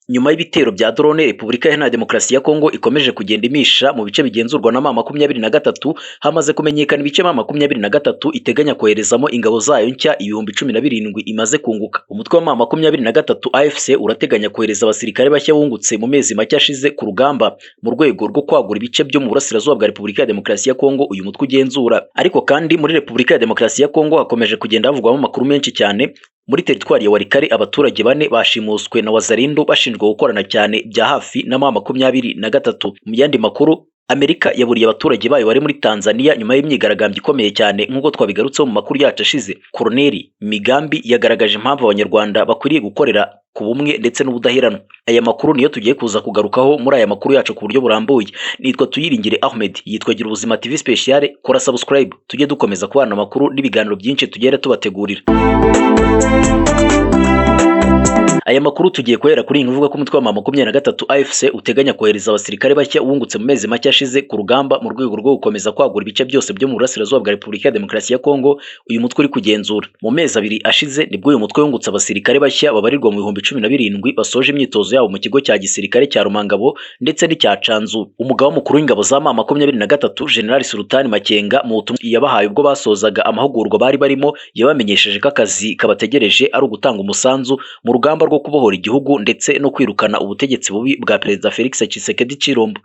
Nyuma y'ibitero bya drone, Repubulika Iharanira Demokarasi ya Kongo ikomeje kugenda imisha mu bice bigenzurwa na M23, hamaze kumenyekana ibice M23 iteganya koherezamo ingabo zayo nshya 17,000 imaze kunguka. Umutwe wa M23 AFC urateganya kohereza abasirikare bashya wungutse mu mezi make ashize ku rugamba mu rwego rwo kwagura ibice byo mu burasirazuba bwa Repubulika ya Demokarasi ya Kongo uyu mutwe ugenzura. Ariko kandi muri Repubulika ya Demokarasi ya Kongo hakomeje kugenda havugwamo amakuru menshi cyane. Muri teritwari ya Walikale abaturage bane bashimuswe na Wazalendo bashinjwa gukorana cyane bya hafi na M23. Mu yandi makuru, Amerika yaburiye abaturage bayo bari muri Tanzania nyuma y'imyigaragambyo ikomeye cyane nk'uko twabigarutseho mu makuru yacu ashize. Koloneli Migambi yagaragaje impamvu abanyarwanda bakwiriye gukorera ku bumwe ndetse n'ubudaheranwa. Aya makuru niyo tugiye kuza kugarukaho muri aya makuru yacu ku buryo burambuye. Nitwa Tuyiringire Ahmed, yitwa Gira Ubuzima TV Special. Kora subscribe tujye dukomeza kubana amakuru n'ibiganiro byinshi tugenda tubategurira. Aya makuru tugiye kwera kuri inkuvuga ko umutwe wa M23 AFC uteganya kohereza abasirikare bashya wungutse mu mezi make ashize ku rugamba mu rwego rwo gukomeza kwagura ibice byose byo mu burasirazuba bwa Repubulika ya Demokarasi ya Kongo uyu mutwe uri kugenzura. Mu mezi abiri ashize nibwo uyu mutwe wungutse abasirikare bashya babarirwa mu 17,000 basoje imyitozo yabo mu kigo cya gisirikare cya Rumangabo ndetse n'icya Canzu. Umugaba mukuru w'ingabo za M23 General Sultan Makenga mu butumwa yabahaye ubwo basozaga amahugurwa bari barimo yabamenyesheje ko akazi kabategereje ari ugutanga umusanzu mu rugamba rwo kubohora igihugu ndetse no kwirukana ubutegetsi bubi bwa Perezida Felix Tshisekedi Chilombo.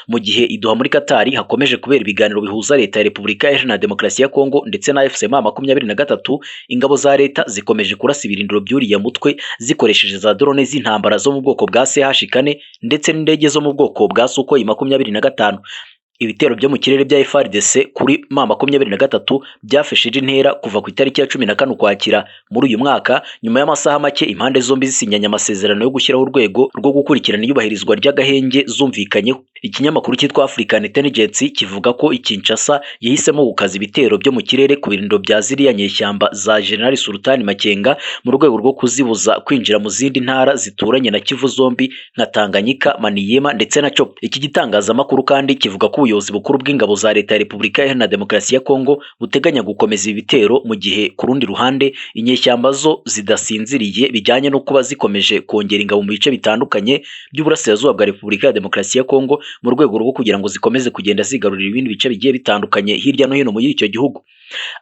Mu gihe iduha muri Katari hakomeje kubera ibiganiro bihuza leta ya Repubulika Iharanira Demokarasi ya Kongo ndetse na AFC M23, ingabo za leta zikomeje kurasa ibirindiro by'uriya mutwe zikoresheje za drone z'intambara zo mu bwoko bwa CH4 ndetse n'indege zo mu bwoko bwa Sukhoi 25. Ibitero byo mu kirere bya FARDC kuri M23 byafashije intera kuva ku itariki ya 14 Ukwakira muri uyu mwaka, nyuma y'amasaha make impande zombi zisinyanya amasezerano yo gushyiraho urwego rwo gukurikirana iyubahirizwa ry'agahenge zumvikanyeho. Ikinyamakuru cyitwa African Intelligence kivuga ko Kinshasa yahisemo gukaza ibitero byo mu kirere ku birindiro bya ziriya nyeshyamba za General Sultan Makenga mu rwego rwo kuzibuza kwinjira mu zindi ntara zituranye na Kivu zombi nka Tanganyika, Maniema ndetse na Chop. Iki gitangazamakuru kandi kivuga ko ubuyobozi bukuru bw'ingabo za leta ya Repubulika Iharanira Demokarasi ya Kongo buteganya gukomeza ibitero mu gihe ku rundi ruhande inyeshyamba zo zidasinziriye bijyanye no kuba zikomeje kongera ingabo mu bice bitandukanye by'uburasirazuba bwa Repubulika ya Demokarasi ya Kongo mu rwego rwo kugira ngo zikomeze kugenda zigarurira ibindi bice bigiye bitandukanye hirya no hino muri icyo gihugu.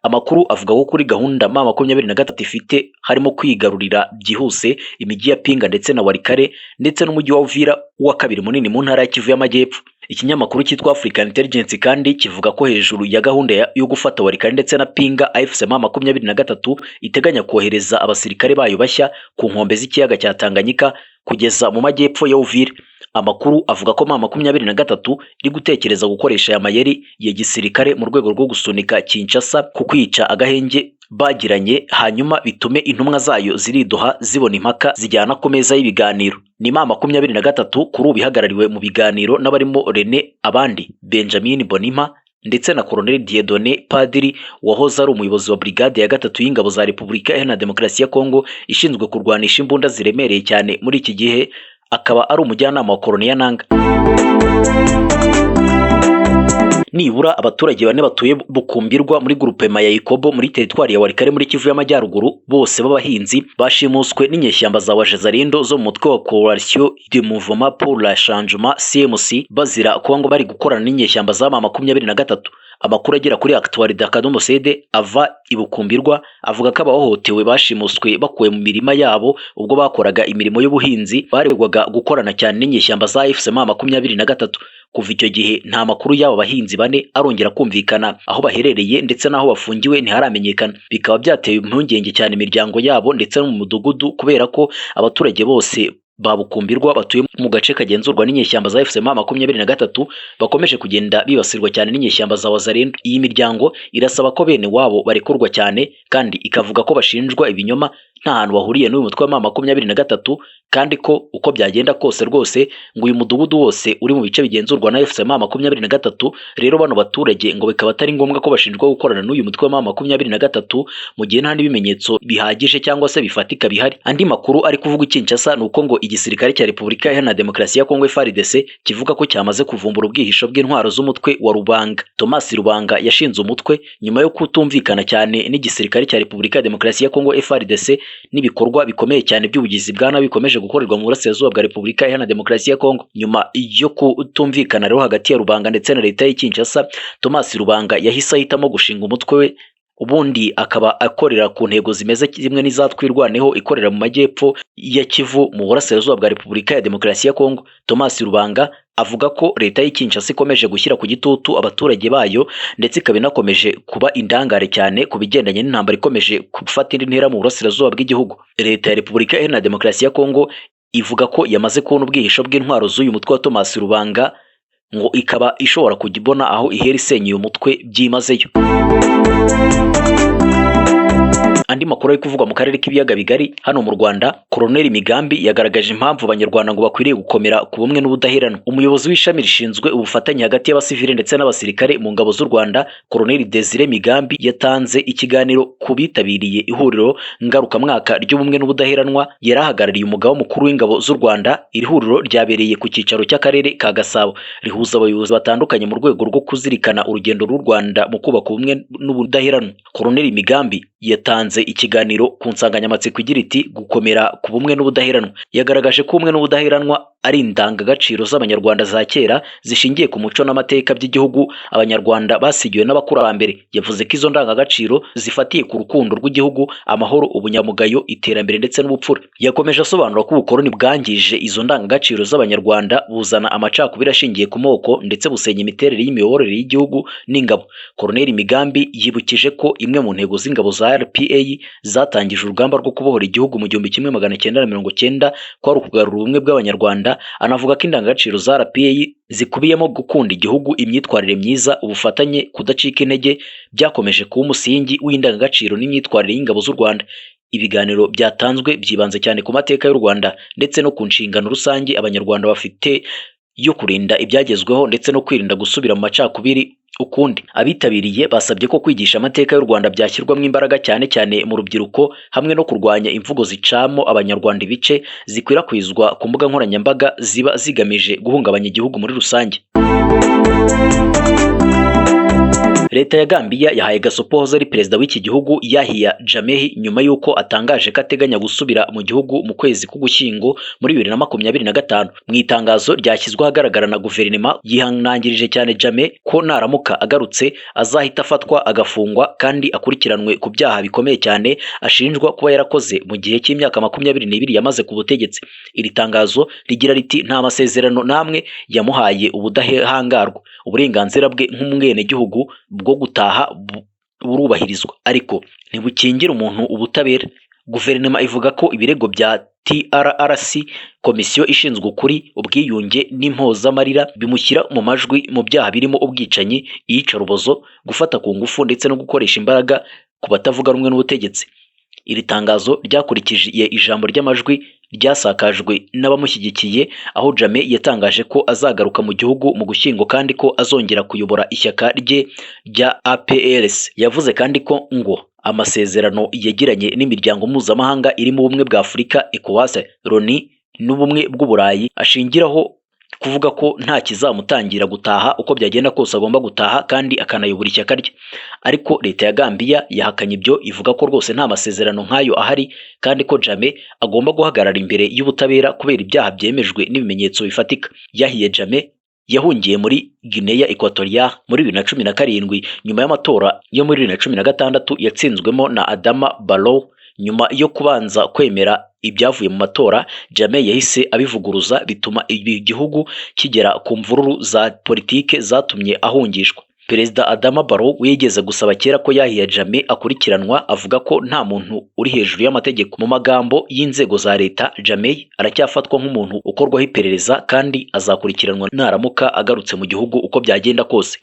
Amakuru avuga ko kuri gahunda M23 ifite harimo kwigarurira byihuse imijyi ya Pinga ndetse na Walikale ndetse n'umujyi wa Uvira wa kabiri munini mu ntara ya Kivu y'Amajyepfo. Ikinyamakuru cyitwa African Intelligence kandi kivuga ko hejuru ya gahunda yo gufata Walikale ndetse na Pinga, AFC M23 iteganya kohereza abasirikare bayo bashya ku nkombe z'ikiyaga cya Tanganyika kugeza mu majyepfo ya Uvira. Amakuru avuga ko M23 iri gutekereza gukoresha aya mayeri ya gisirikare mu rwego rwo gusunika Kinshasa ku kwica agahenge bagiranye, hanyuma bitume intumwa zayo ziridoha zibona impaka zijyana ku meza y'ibiganiro. Ni M23 kuri ubu ihagarariwe mu biganiro n'abarimo René Abandi, Benjamin Bonima ndetse na Colonel Dieudonné Padiri wahoze ari umuyobozi wa brigade ya gatatu y'ingabo za Repubulika Iharanira Demokarasi ya Kongo ishinzwe kurwanisha imbunda ziremereye cyane muri iki gihe, akaba ari umujyanama wa Colonel Nanga. Nibura abaturage bane batuye Bukumbirwa muri groupema ya Ikobo muri teritwari ya Walikale muri Kivu y'Amajyaruguru bose b'abahinzi bashimuswe n'inyeshyamba za Wazalendo zo mu mutwe wa Coalition de Mouvement pour le Changement CMC bazira kuba ngo bari gukorana n'inyeshyamba za M23. Amakuru agera kuri Actualidad Akadomo CD ava Ibukumbirwa avuga ko abahohotewe bashimuswe bakuwe mu mirima yabo ubwo bakoraga imirimo y'ubuhinzi baregwaga gukorana cyane n'inyeshyamba za AFC M23. Kuva icyo gihe nta makuru y'abo bahinzi bane arongera kumvikana, aho baherereye ndetse n'aho bafungiwe ntiharamenyekana. Bikaba byateye impungenge cyane imiryango yabo ndetse no mu mudugudu kubera ko abaturage bose Babukumbirwa batuye mu gace kagenzurwa n'inyeshyamba za AFC M23 bakomeje kugenda bibasirwa cyane n'inyeshyamba za Wazalendo. Iyi miryango irasaba ko bene wabo barekurwa cyane kandi ikavuga ko bashinjwa ibinyoma nta hantu bahuriye n'uyu mutwe wa M23 kandi ko uko byagenda kose rwose ngo uyu mudugudu wose uri mu bice bigenzurwa na AFC M23. Rero bano baturage ngo bikaba atari ngombwa ko bashinjwa gukorana n'uyu mutwe wa M23 mu gihe nta n'ibimenyetso bihagije cyangwa se bifatika bihari. Andi makuru ari kuvuga Kinshasa nuko ngo igisirikare cya Repubulika Iharanira Demokarasi ya Kongo FARDC kivuga ko cyamaze kuvumbura ubwihisho bw'intwaro z'umutwe wa Rubanga. Thomas Rubanga yashinze umutwe nyuma yo kutumvikana cyane n'igisirikare cya Repubulika ya Demokarasi ya Kongo FARDC n'ibikorwa bikomeye cyane by'ubugizi bwa nabi bikomeje gukorerwa mu burasirazuba bwa Repubulika Iharanira Demokarasi ya Kongo. Nyuma yo kutumvikana rero hagati ya Rubanga ndetse na leta y'i Kinshasa, Thomas Rubanga yahise ahitamo gushinga umutwe we, ubundi akaba akorera ku ntego zimeze kimwe n'izatwirwaneho ikorera mu majyepfo ya Kivu mu burasirazuba bwa Repubulika ya Demokarasi ya Kongo. Thomas Rubanga avuga ko leta y'i Kinshasa ikomeje gushyira ku gitutu abaturage bayo ndetse ikaba inakomeje kuba indangare cyane ku bigendanye n'intambara ikomeje gufata indi ntera mu burasirazuba bw'igihugu. Leta ya Repubulika Iharanira Demokarasi ya Kongo ivuga ko yamaze kubona ubwihisho bw'intwaro z'uyu mutwe wa Thomas Rubanga, ngo ikaba ishobora kujya ibona aho ihera isenya uyu mutwe byimazeyo. Andi makuru ari kuvugwa mu karere k'ibiyaga bigari hano mu Rwanda, Colonel Migambi yagaragaje impamvu abanyarwanda ngo bakwiriye gukomera ku bumwe n'ubudaheranwa. Umuyobozi w'ishami rishinzwe ubufatanye hagati y'abasivile ndetse n'abasirikare mu ngabo z'u Rwanda, Colonel Desire Migambi, yatanze ikiganiro ku bitabiriye ihuriro ngarukamwaka ry'ubumwe n'ubudaheranwa. Yarahagarariye umugaba mukuru w'ingabo z'u Rwanda. Iri huriro ryabereye ku cyicaro cy'akarere ka Gasabo, rihuza abayobozi batandukanye mu rwego rwo kuzirikana urugendo rw'u Rwanda mu kubaka ubumwe n'ubudaheranwa. Colonel Migambi yatanze ikiganiro ku nsanganyamatsiko igira iti gukomera ku bumwe n'ubudaheranwa. Yagaragaje ko ubumwe n'ubudaheranwa ari indangagaciro z'abanyarwanda za kera zishingiye ku muco n'amateka by'igihugu abanyarwanda basigiwe n'abakurambere. Yavuze ko izo ndangagaciro zifatiye ku rukundo rw'igihugu, amahoro, ubunyamugayo, iterambere ndetse n'ubupfura. Yakomeje asobanura ko ubukoloni bwangije izo ndangagaciro z'abanyarwanda, buzana amacakubiri ashingiye ku moko ndetse busenya imiterere y'imiyoborere y'igihugu n'ingabo. Colonel Migambi yibukije ko imwe mu ntego z'ingabo za RPA zatangije urugamba rwo kubohora igihugu mu 1990 ko ari ukugarura ubumwe bw'abanyarwanda. Anavuga ko indangagaciro za RPA zikubiyemo gukunda igihugu, imyitwarire myiza, ubufatanye, kudacika intege byakomeje kuba umusingi w'indangagaciro n'imyitwarire y'ingabo z'u Rwanda. Ibiganiro byatanzwe byibanze cyane ku mateka y'u Rwanda ndetse no ku nshingano rusange abanyarwanda bafite yo kurinda ibyagezweho ndetse no kwirinda gusubira mu macakubiri ukundi. Abitabiriye basabye ko kwigisha amateka y'u Rwanda byashyirwamo imbaraga cyane cyane mu rubyiruko, hamwe no kurwanya imvugo zicamo abanyarwanda ibice zikwirakwizwa ku mbuga nkoranyambaga ziba zigamije guhungabanya igihugu muri rusange. Leta ya Gambia yahaye gasopo hoze ari perezida w'iki gihugu Yahya Jammeh nyuma yuko atangaje ko ateganya gusubira mu gihugu mu kwezi k'Ugushyingo muri 2025. Mu itangazo ryashyizwe ahagaragara na guverinoma, yihanangirije cyane Jammeh ko naramuka agarutse azahita afatwa agafungwa kandi akurikiranwe ku byaha bikomeye cyane ashinjwa kuba yarakoze mu gihe cy'imyaka 22 yamaze ku butegetsi. Iri tangazo rigira riti nta masezerano namwe yamuhaye ubudahangarwa, uburenganzira bwe nk'umwene gihugu bwo gutaha burubahirizwa, ariko ntibukingira umuntu ubutabera. Guverinoma ivuga ko ibirego bya TRRC, komisiyo ishinzwe ukuri, ubwiyunge n'impozamarira, bimushyira mu majwi mu byaha birimo ubwicanyi, iyicarubozo, gufata ku ngufu ndetse no gukoresha imbaraga ku batavuga rumwe n'ubutegetsi. Iri tangazo ryakurikije ijambo ry'amajwi ryasakajwe n'abamushyigikiye, aho Jammeh yatangaje ko azagaruka mu gihugu mu Gushyingo kandi ko azongera kuyobora ishyaka rye rya APRS. Yavuze kandi ko ngo amasezerano yagiranye n'imiryango mpuzamahanga irimo ubumwe bwa Afurika, ECOWAS, Loni n'ubumwe bw'Uburayi ashingiraho kuvuga ko nta kizamutangira gutaha uko byagenda kose agomba gutaha kandi akanayobora ishyaka rye. Ariko leta ya Gambia yahakanye ibyo, ivuga ko rwose nta masezerano nk'ayo ahari kandi ko Jammeh agomba guhagarara imbere y'ubutabera kubera ibyaha byemejwe n'ibimenyetso bifatika. Yahya Jammeh yahungiye muri Guinea Equatorial muri 2017 nyuma y'amatora yo muri 2016 yatsinzwemo na Adama Barrow. Nyuma yo kubanza kwemera ibyavuye mu matora, Jammeh yahise abivuguruza bituma igihugu kigera ku mvururu za politike zatumye ahungishwa. Perezida Adama Barrow wigeze gusaba kera ko Yahya Jammeh akurikiranwa, avuga ko nta muntu uri hejuru y'amategeko. Mu magambo y'inzego za leta, Jammeh aracyafatwa nk'umuntu ukorwaho iperereza kandi azakurikiranwa naramuka agarutse mu gihugu uko byagenda kose.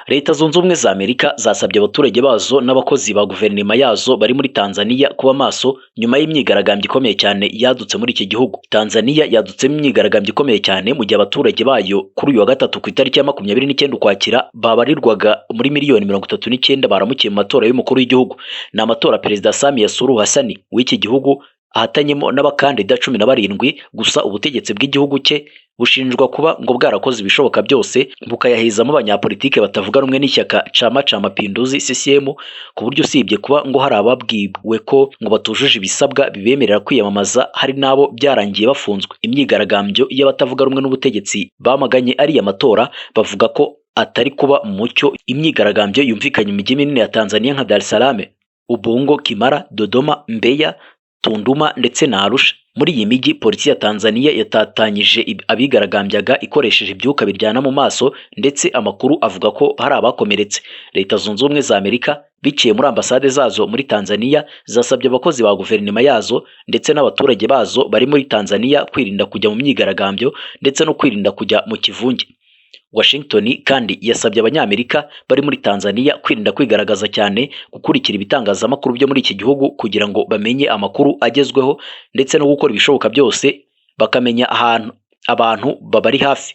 Leta Zunze Ubumwe za Amerika zasabye abaturage bazo n'abakozi ba guverinoma yazo bari muri Tanzania kuba maso nyuma y'imyigaragambyo ikomeye cyane yadutse muri iki gihugu. Tanzania yadutsemo imyigaragambyo ikomeye cyane mu gihe abaturage bayo kuri uyu wa gatatu ku itariki ya 29 Ukwakira babarirwaga muri miliyoni 39 baramukiye mu matora y'umukuru w'igihugu. Ni amatora Perezida Samia Suluhu Hassan w'iki gihugu ahatanyemo n'abakandida 17 gusa ubutegetsi bw'igihugu cye bushinjwa kuba ngo bwarakoze ibishoboka byose bukayahizamo abanyapolitike batavuga rumwe n'ishyaka Chama cha Mapinduzi CCM, ku buryo usibye kuba ngo hari ababwiwe ko ngo batujuje ibisabwa bibemerera kwiyamamaza, hari nabo byarangiye bafunzwe. Imyigaragambyo y'abatavuga rumwe n'ubutegetsi bamaganye ari amatora bavuga ko atari kuba mu mucyo. Imyigaragambyo yumvikanye mu mijyi minini ya Tanzania nka Dar es Salaam, Ubungo, Kimara, Dodoma, Mbeya, Tunduma ndetse na Arusha. Muri iyi mijyi polisi ya Tanzania yatatanyije abigaragambyaga ikoresheje ibyuka biryana mu maso, ndetse amakuru avuga ko hari abakomeretse. Leta Zunze Ubumwe za Amerika biciye muri ambasade zazo muri Tanzania zasabye abakozi ba guverinoma yazo ndetse n'abaturage bazo bari muri Tanzania kwirinda kujya mu myigaragambyo ndetse no kwirinda kujya mu kivunge. Washington kandi yasabye abanyamerika bari muri Tanzania kwirinda kwigaragaza cyane, gukurikira ibitangazamakuru byo muri iki gihugu kugira ngo bamenye amakuru agezweho ndetse no gukora ibishoboka byose bakamenya ahantu abantu babari hafi.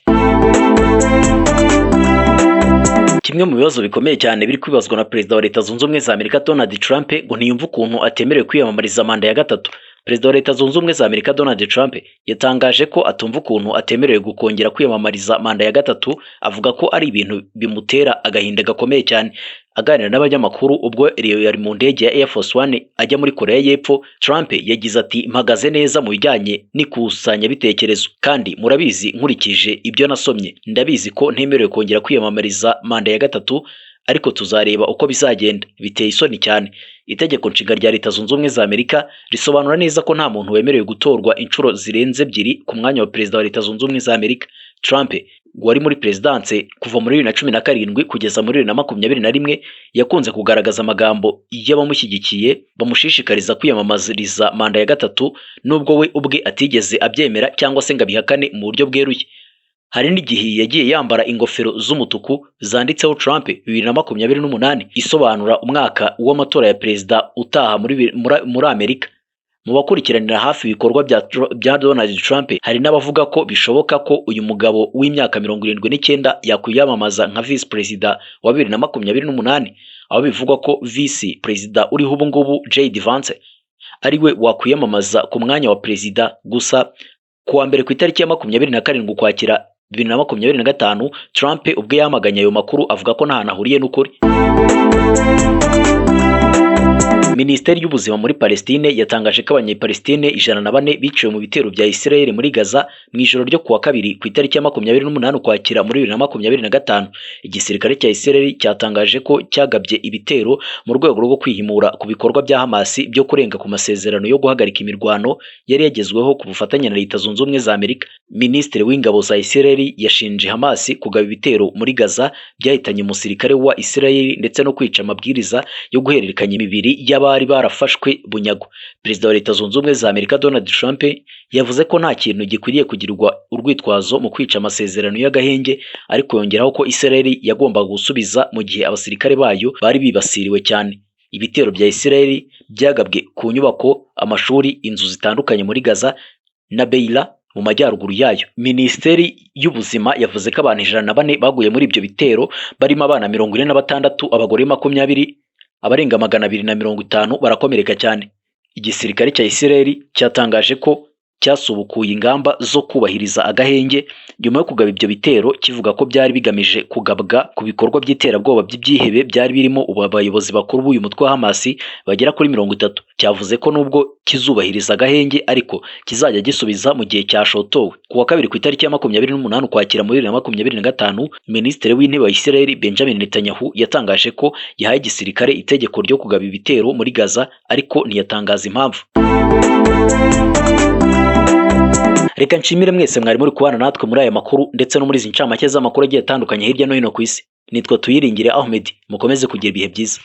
Kimwe mu bibazo bikomeye cyane biri kwibazwa na Perezida wa Leta Zunze Ubumwe za Amerika Donald Trump ngo ntiyumva ukuntu atemerewe kwiyamamariza manda ya gatatu. Perezida wa Leta Zunze Ubumwe za Amerika Donald Trump yatangaje ko atumva ukuntu atemerewe gukongera kwiyamamariza manda ya gatatu, avuga ko ari ibintu bimutera agahinda gakomeye cyane. Aganira n'abanyamakuru ubwo yari mu ndege ya Air Force One ajya muri Korea y'Epfo, Trump yagize ati mpagaze neza mu bijyanye n'ikusanya bitekerezo, kandi murabizi nkurikije ibyo nasomye ndabizi ko ntemerewe kongera kwiyamamariza manda ya gatatu, ariko tuzareba uko bizagenda. Biteye isoni cyane. Itegeko nshinga rya Leta Zunze Ubumwe za Amerika risobanura neza ko nta muntu wemerewe gutorwa inshuro zirenze 2 ku mwanya wa Perezida wa Leta Zunze Ubumwe za Amerika. Trump wari muri presidence kuva muri 2017 kugeza muri 2021 yakunze kugaragaza amagambo y'abamushyigikiye bamushishikariza kwiyamamaziriza manda ya gatatu, nubwo we ubwe atigeze abyemera cyangwa se ngo abihakane mu buryo bweruye. Hari n'igihe yagiye yambara ingofero z'umutuku zanditseho Trump 2028 isobanura umwaka w'amatora ya perezida utaha muri Amerika. Mu bakurikiranira hafi ibikorwa bya Donald Trump hari n'abavuga ko bishoboka ko uyu mugabo w'imyaka 79 yakwiyamamaza nka vice perezida wa 2028, aho bivugwa ko vice perezida uriho ubu ngubu J.D. Vance ariwe wakwiyamamaza ku mwanya wa perezida. Gusa kuwa mbere ku itariki ya 27 Ukwakira 2025 Trump ubwe yamaganye ayo makuru avuga ko nta hantu ahuriye n'ukuri. Minisiteri y'ubuzima muri Palestine yatangaje ko abanyepalestine 104 biciwe mu bitero bya Israel muri Gaza mu ijoro ryo kuwa kabiri ku itariki ya 28 Ukwakira muri 2025. Igisirikare cya Israel cyatangaje ko cyagabye ibitero mu rwego rwo kwihimura ku bikorwa bya Hamas byo kurenga ku masezerano yo guhagarika imirwano yari yagezweho ku bufatanye na Leta Zunze Ubumwe za Amerika. Minisitiri w'ingabo za Israel yashinje Hamas kugaba ibitero muri Gaza byahitanye umusirikare wa Israel ndetse no kwica amabwiriza yo guhererekanya imibiri y'abari barafashwe bunyago. Perezida wa Leta Zunze Ubumwe za Amerika Donald Trump yavuze ko nta kintu gikwiriye kugirwa urwitwazo mu kwica amasezerano y'agahenge, ariko yongeraho ko Israel yagombaga gusubiza mu gihe abasirikare bayo bari bibasiriwe cyane. Ibitero bya Israel byagabwe ku nyubako, amashuri, inzu zitandukanye muri Gaza na Beira mu majyaruguru yayo. Minisiteri y'ubuzima yavuze ko abantu 104 baguye muri ibyo bitero, barimo abana 46, abagore 20, abarenga 250 barakomereka cyane. Igisirikare cya Israel cyatangaje ko cyasubukuye ingamba zo kubahiriza agahenge nyuma yo kugaba ibyo bitero, kivuga ko byari bigamije kugabwa ku bikorwa by'iterabwoba by'ibyihebe byari birimo abayobozi bakuru b'uyu mutwe wa Hamas bagera kuri 30. Cyavuze ko nubwo kizubahiriza agahenge ariko kizajya gisubiza mu gihe cyashotowe. Kuwa kabiri ku itariki ya 28 Ukwakira muri 2025 Minisitiri w'Intebe wa Israel Benjamin Netanyahu yatangaje ko yahaye igisirikare itegeko ryo kugaba ibitero muri Gaza, ariko ntiyatangaza impamvu. Reka nshimire mwese mwari muri kubana natwe muri aya makuru ndetse no muri izi ncamake z'amakuru agiye atandukanye hirya no hino ku isi. Nitwa Tuyiringire Ahmed, mukomeze kugira ibihe byiza.